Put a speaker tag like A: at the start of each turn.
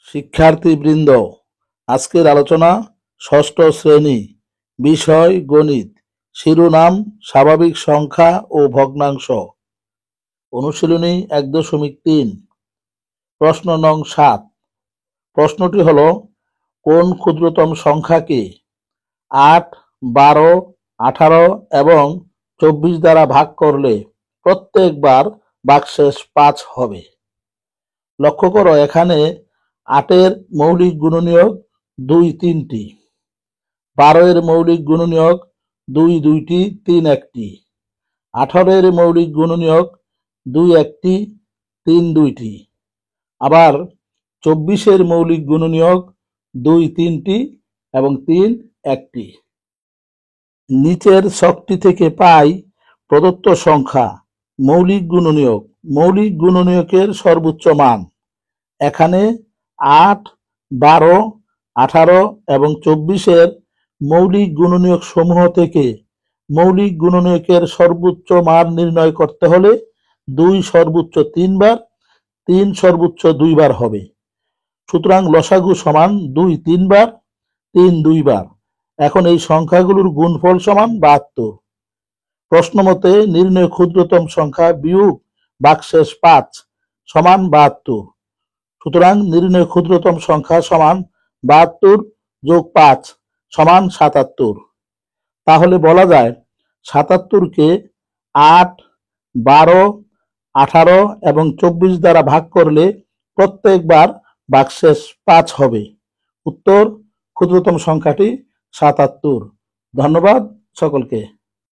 A: শিক্ষার্থীবৃন্দ, আজকের আলোচনা ষষ্ঠ শ্রেণী, বিষয় গণিত, শিরোনাম স্বাভাবিক সংখ্যা ও ভগ্নাংশ। অনুশীলনী 1.3, প্রশ্ন নং 7। প্রশ্নটি হল, কোন ক্ষুদ্রতম সংখ্যাকে 8, 12, 18 এবং 24 দ্বারা ভাগ করলে প্রত্যেকবার ভাগশেষ 5 হবে? লক্ষ্য করো, এখানে 8-এর মৌলিক গুণনীয়ক 2 3টি, 12-এর মৌলিক গুণনীয়ক 2 2টি, 3 1টি, 18-এর মৌলিক গুণনীয়ক 2 1টি, 3 2টি, আবার 24-এর মৌলিক গুণনীয়ক 2 3টি এবং 3 1টি। নিচের ছকটি থেকে পাই প্রদত্ত সংখ্যা মৌলিক গুণনীয়কের সর্বোচ্চ মান। এখানে 8, 12, 18 এবং 24-এর মৌলিক গুণনীয়ক সমূহ থেকে মৌলিক গুণনীয়কের সর্বোচ্চ মান নির্ণয় করতে হলে 2 সর্বোচ্চ 3 বার, 3 সর্বোচ্চ 2 বার হবে। সুতরাং লসাগু সমান 2 3 বার, 3 2 বার। এখন এই সংখ্যাগুলোর গুণফল সমান 72। প্রশ্ন মতে নির্ণয় ক্ষুদ্রতম সংখ্যা বিয়োগ ভাগশেষ 5 সমান 72। সুতরাং নির্ণয় ক্ষুদ্রতম সংখ্যা সমান 72 যোগ 5 সমান 77। তাহলে বলা যায় 77কে 8, 12, 18 এবং 24 দ্বারা ভাগ করলে প্রত্যেকবার ভাগশেষ 5 হবে। উত্তর, ক্ষুদ্রতম সংখ্যাটি 77। ধন্যবাদ সকলকে।